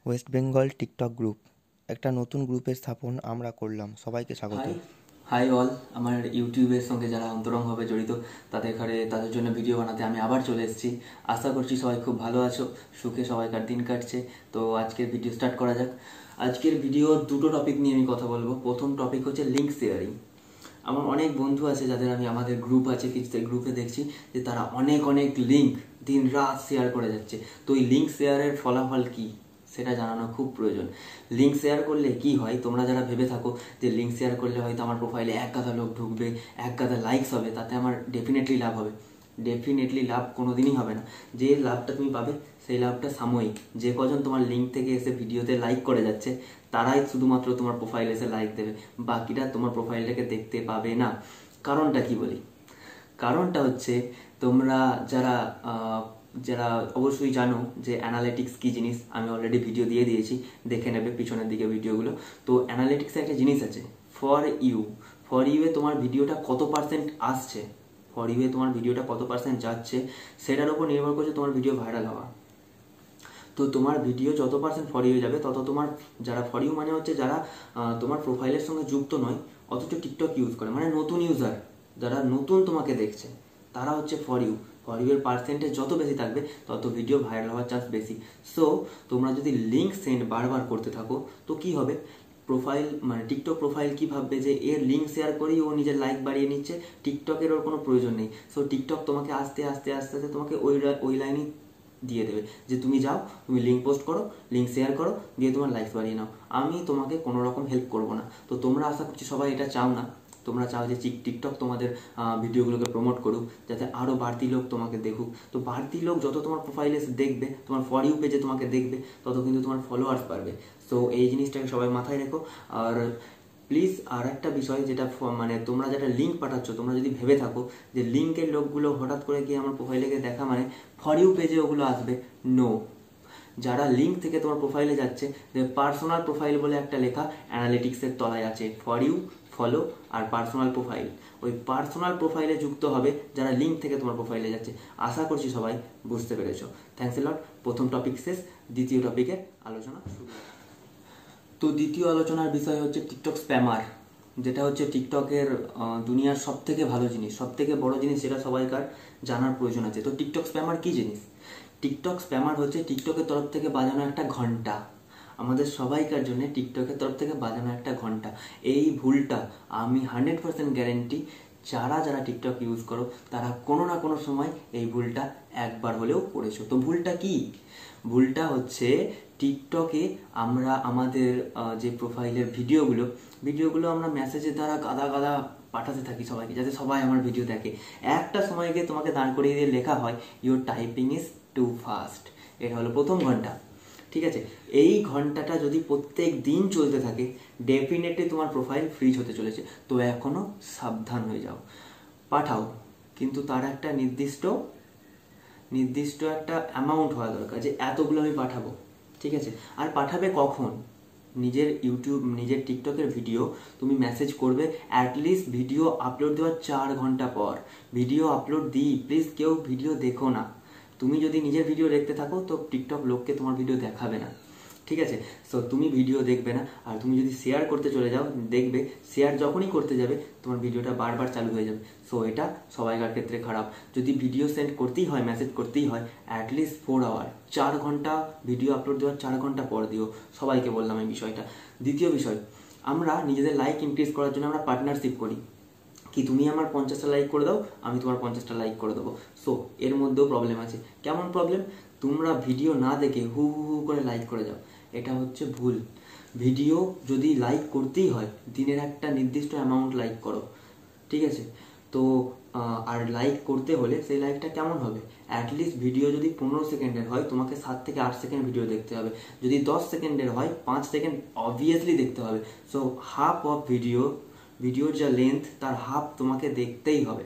West Bengal TikTok group একটা নতুন গ্রুপের স্থাপন আমরা করলাম। সবাইকে স্বাগত। হাই হাই অল, আমার ইউটিউবের সঙ্গে যারা অন্তরঙ্গভাবে জড়িত তাদের জন্য ভিডিও বানাতে আমি আবার চলে এসেছি। আশা করছি সবাই খুব ভালো আছো, সুখে সবাইকার দিন কাটছে। তো আজকের ভিডিও স্টার্ট করা যাক। আজকের ভিডিও দুটো টপিক নিয়ে আমি কথা বলবো। প্রথম টপিক হচ্ছে লিঙ্ক শেয়ারিং। আমার অনেক বন্ধু আছে যাদের আমাদের গ্রুপ আছে, সেই গ্রুপে দেখছি যে তারা অনেক অনেক লিঙ্ক দিন রাত শেয়ার করে যাচ্ছে। তো এই লিঙ্ক শেয়ারের ফলাফল কি সেটা জানানো খুব প্রয়োজন। লিঙ্ক শেয়ার করলে কি হয়, তোমরা যারা ভেবে থাকো যে লিঙ্ক শেয়ার করলে হয়তো আমার প্রোফাইলে এক গাদা লোক ঢুকবে, এক গাদা লাইকস হবে, তাতে আমার ডেফিনেটলি লাভ হবে। ডেফিনেটলি লাভ কোনোদিনই হবে না। যে লাভটা তুমি পাবে সেই লাভটা সাময়িক। যে কজন তোমার লিঙ্ক থেকে এসে ভিডিওতে লাইক করে যাচ্ছে তারাই শুধুমাত্র তোমার প্রোফাইলে এসে লাইক দেবে, বাকিরা তোমার প্রোফাইলটাকে দেখতে পাবে না। কারণটা কি বলি? কারণটা হচ্ছে তোমরা যারা যারা অবশ্যই জানো যে অ্যানালিটিক্স কী জিনিস। আমি অলরেডি ভিডিও দিয়ে দিয়েছি, দেখে নেবে পিছনের দিকে ভিডিওগুলো। তো অ্যানালিটিক্সে একটা জিনিস আছে, ফর ইউ। ফর ইউয়ে তোমার ভিডিওটা কত পার্সেন্ট আসছে, ফর ইউয়ে তোমার ভিডিওটা কত পার্সেন্ট যাচ্ছে, সেটার উপর নির্ভর করছে তোমার ভিডিও ভাইরাল হওয়া। তো তোমার ভিডিও যত পার্সেন্ট ফর ইউ যাবে তত তোমার, যারা ফর ইউ মানে হচ্ছে যারা তোমার প্রোফাইলের সঙ্গে যুক্ত নয় অথচ টিকটক ইউজ করে, মানে নতুন ইউজার যারা নতুন তোমাকে দেখছে, তারা হচ্ছে ফর ইউ। ফর ইউ এর পার্সেন্টেজ যত বেশি থাকবে তত ভিডিও ভাইরাল হওয়ার চান্স বেশি। সো তোমরা যদি লিঙ্ক সেন্ড বারবার করতে থাকো তো কি হবে, প্রোফাইল মানে টিকটক প্রোফাইল কি ভাববে যে এর লিঙ্ক শেয়ার করেই ও নিজের লাইক বাড়িয়ে নিচ্ছে, টিকটকের ওর কোনো প্রয়োজন নেই। সো টিকটক তোমাকে আস্তে আস্তে আস্তে আস্তে তোমাকে ওই লাইনই দিয়ে দেবে যে তুমি যাও, তুমি লিঙ্ক পোস্ট করো, লিঙ্ক শেয়ার করো, দিয়ে তোমার লাইক বাড়িয়ে নাও। আমি তোমাকে কোনো রকম হেল্প করবো না। তো তোমরা আশা করছি সবাই এটা চাও না। তোমরা চাও যে টিকটক তোমাদের ভিডিওগুলোকে প্রমোট করুক, যাতে আরও বাড়তি লোক তোমাকে দেখুক। তো বাড়তি লোক যত তোমার প্রোফাইলে দেখবে, তোমার ফর ইউ পেজে তোমাকে দেখবে, তত কিন্তু তোমার ফলোয়ার্স বাড়বে। সো এই জিনিসটাকে সবাই মাথায় রেখো। আর প্লিজ আর একটা বিষয়, যেটা মানে তোমরা যেটা লিঙ্ক পাঠাচ্ছ, তোমরা যদি ভেবে থাকো যে লিঙ্কের লোকগুলো হঠাৎ করে গিয়ে আমার প্রোফাইলে দেখা মানে ফর ইউ পেজে ওগুলো আসবে, নো। যারা লিঙ্ক থেকে তোমার প্রোফাইলে যাচ্ছে, যে পার্সোনাল প্রোফাইল বলে একটা লেখা অ্যানালিটিক্সের তলায় আছে, ফর ইউ, ফলো আর পার্সোনাল প্রোফাইল। ওই পার্সোনাল প্রোফাইলে যুক্ত হবে যারা লিঙ্ক থেকে তোমার প্রোফাইলে যাচ্ছে। আশা করছি সবাই বুঝতে পেরেছো। থ্যাংকস এ লট। প্রথম টপিক শেষ, দ্বিতীয় টপিকের আলোচনা শুরু। তো দ্বিতীয় আলোচনার বিষয় হচ্ছে টিকটক স্প্যামার, যেটা হচ্ছে টিকটকের দুনিয়ার সব থেকে ভালো জিনিস, সব থেকে বড় জিনিস, যেটা সবাইকার জানার প্রয়োজন আছে। তো টিকটক স্প্যামার কি জিনিস? টিকটক স্প্যামার হচ্ছে টিকটকের তরফ থেকে বাজানো একটা ঘন্টা, আমাদের সবাইকার জন্য টিকটকের তরফ থেকে বাজানো একটা ঘন্টা। এই ভুলটা আমি 100% গ্যারেন্টি, যারা যারা টিকটক ইউজ করো তারা কোনো না কোনো সময় এই ভুলটা একবার হলেও করেছো। তো ভুলটা কি? ভুলটা হচ্ছে টিকটকে আমরা আমাদের যে প্রোফাইলের ভিডিওগুলো আমরা মেসেজের দ্বারা গাদা গাদা পাঠাতে থাকি সবাইকে, যাতে সবাই আমার ভিডিও দেখে। একটা সময় গিয়ে তোমাকে দাঁড় করিয়ে দিয়ে লেখা হয় your typing is too fast. এটা হলো প্রথম ঘন্টা, ঠিক আছে? এই ঘন্টাটা যদি প্রত্যেক দিন চলতে থাকে, ডেফিনেটলি তোমার প্রোফাইল ফ্রিজ হতে চলেছে। তো এখনো সাবধান হয়ে যাও, পাঠাও, কিন্তু তার একটা নির্দিষ্ট একটা অ্যামাউন্ট হওয়া দরকার, যে এতগুলো আমি পাঠাবো, ঠিক আছে? আর পাঠাবে কখন? নিজের টিকটকের ভিডিও তুমি মেসেজ করবে অ্যাটলিস্ট ভিডিও আপলোড দেওয়ার 4 ঘন্টা পর। ভিডিও আপলোড দিই, প্লিজ কেউ ভিডিও দেখো না। তুমি যদি নিজের ভিডিও দেখতে থাকো তো টিকটক লোককে তোমার ভিডিও দেখাবে না, ঠিক আছে? সো তুমি ভিডিও দেখবে না, আর তুমি যদি শেয়ার করতে চলে যাও, দেখবে শেয়ার যখনই করতে যাবে তোমার ভিডিওটা বারবার চালু হয়ে যাবে। সো এটা সবাইকার ক্ষেত্রে খারাপ। যদি ভিডিও সেন্ড করতেই হয়, মেসেজ করতেই হয়, অ্যাটলিস্ট 4 আওয়ার, 4 ঘন্টা ভিডিও আপলোড দেওয়ার 4 ঘন্টা পর দিও। সবাইকে বললাম এই বিষয়টা। দ্বিতীয় বিষয়, আমরা নিজেদের লাইক ইনক্রিজ করার জন্য আমরা পার্টনারশিপ করি, কি তুমি আমার 50টা লাইক করে দাও, আমি তোমার 50টা লাইক করে দেবো। সো এর মধ্যেও প্রবলেম আছে। কেমন প্রবলেম? তোমরা ভিডিও না দেখে হু হু হু করে লাইক করে যাও, এটা হচ্ছে ভুল। ভিডিও যদি লাইক করতেই হয়, দিনের একটা নির্দিষ্ট অ্যামাউন্ট লাইক করো, ঠিক আছে? তো আর লাইক করতে হলে সেই লাইকটা কেমন হবে? অ্যাটলিস্ট ভিডিও যদি 15 সেকেন্ডের হয়, তোমাকে 7 থেকে 8 সেকেন্ড ভিডিও দেখতে হবে। যদি 10 সেকেন্ডের হয়, 5 সেকেন্ড অবভিয়াসলি দেখতে হবে। সো হাফ অফ ভিডিওর যা লেন্থ, তার হাফ তোমাকে দেখতেই হবে।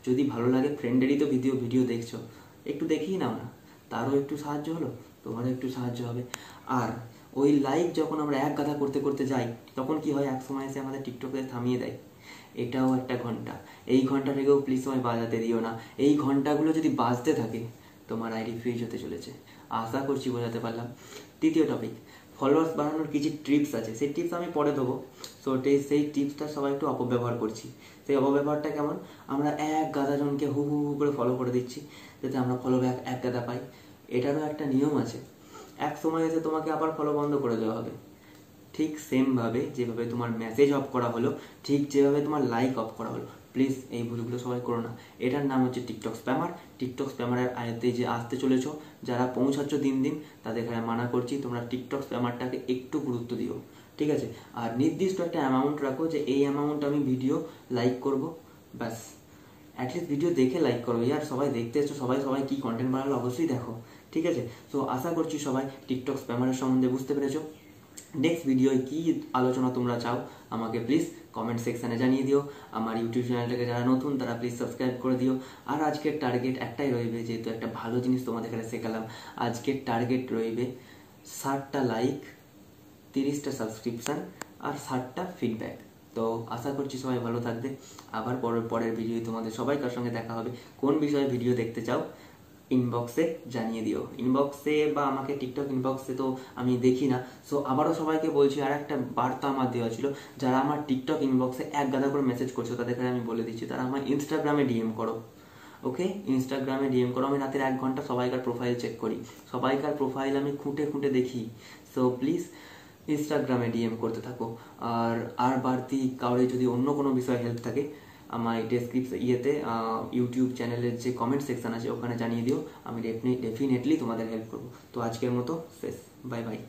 যদি ভালো লাগে, ফ্রেন্ডেরই তো ভিডিও দেখছো, একটু দেখিয়ে নাও না, তারও একটু সাহায্য হলো, তোমারও একটু সাহায্য হবে। আর ওই লাইক যখন আমরা এক গাদা করতে করতে যাই, তখন কি হয়, এক সময় এসে আমাদের টিকটকে থামিয়ে দেয়। এটাও একটা ঘন্টা। এই ঘন্টাটাকেও প্লিজ সময় বাজাতে দিও না। এই ঘন্টাগুলো যদি বাজতে থাকে, তোমার আইডি ফ্রিজ হতে চলেছে। আশা করছি বোঝাতে পারলাম। তৃতীয় টপিক, ফলোয়ার্স বাড়ানোর কিছু টিপস আছে, সেই টিপস আমি পরে দেবো। সো সেই টিপসটা সবাই একটু অপব্যবহার করছি। সেই অপব্যবহারটা কেমন, আমরা এক গাদা জনকে হু হু হু করে ফলো করে দিচ্ছি যাতে আমরা ফলো ব্যাক এক গাদা পাই। এটারও একটা নিয়ম আছে, এক সময় এসে তোমাকে আবার ফলো বন্ধ করে দেওয়া হবে। ঠিক সেমভাবে যেভাবে তোমার মেসেজ অফ করা হলো, ঠিক যেভাবে তোমার লাইক অফ করা হলো, প্লিজ এই ভুলগুলো সবাই করো না। এটার নাম হচ্ছে টিকটক স্প্যামার। টিকটক স্প্যামারের আয়ত্তে যে আসতে চলেছো, যারা পৌঁছাচ্ছ দিন দিন, তাদের এখানে মানা করছি তোমরা টিকটক স্প্যামারটাকে একটু গুরুত্ব দিও, ঠিক আছে? আর নির্দিষ্ট একটা অ্যামাউন্ট রাখো যে এই অ্যামাউন্ট আমি ভিডিও লাইক করব, ব্যাস। অ্যাটলিস্ট ভিডিও দেখে লাইক করো ইয়ার, সবাই দেখতে এসছো, সবাই সবাই কি কন্টেন্ট বানালো অবশ্যই দেখো, ঠিক আছে? সো আশা করছি সবাই টিকটক স্প্যামারের সম্বন্ধে বুঝতে পেরেছো। নেক্সট ভিডিওয় কী আলোচনা তোমরা চাও আমাকে প্লিজ কমেন্ট সেকশানে জানিয়ে দিও। আমার ইউটিউব চ্যানেলটাকে যারা নতুন তারা প্লিজ সাবস্ক্রাইব করে দিও। আর আজকের টার্গেট একটাই রইবে, যেহেতু একটা ভালো জিনিস তোমাদের এখানে শেখালাম, আজকের টার্গেট রইবে 60টা লাইক, 30টা সাবস্ক্রিপশান আর 60টা ফিডব্যাক। তো আশা করছি সবাই ভালো থাকবে। আবার পরের ভিডিও তোমাদের সবাইকার সঙ্গে দেখা হবে। কোন বিষয়ে ভিডিও দেখতে চাও ইনবক্সে জানিয়ে দিও। ইনবক্সে বা আমাকে টিকটক ইনবক্সে তো আমি দেখি না। সো আবারও সবাইকে বলছি, আর একটা বার্তা আমার দেওয়া ছিল, যারা আমার টিকটক ইনবক্সে এক গাদা করে মেসেজ করছো তাদেরকে আমি বলে দিচ্ছি, তারা আমার ইনস্টাগ্রামে ডিএম করো। ওকে, ইনস্টাগ্রামে ডিএম করো। আমি রাতের 1 ঘন্টা সবাইকার প্রোফাইল চেক করি, সবাইকার প্রোফাইল আমি খুঁটে খুঁটে দেখি। সো প্লিজ ইনস্টাগ্রামে ডিএম করতে থাকো। আর বাড়তি কাউরে যদি অন্য কোনো বিষয়ে হেল্প থাকে, আমার ইউটিউব চ্যানেলের যে কমেন্ট সেকশন আছে ওখানে জানিয়ে দিও, আমি ডেফিনেটলি তোমাদের হেল্প করবো। তো আজকের মতো শেষ, বাই বাই।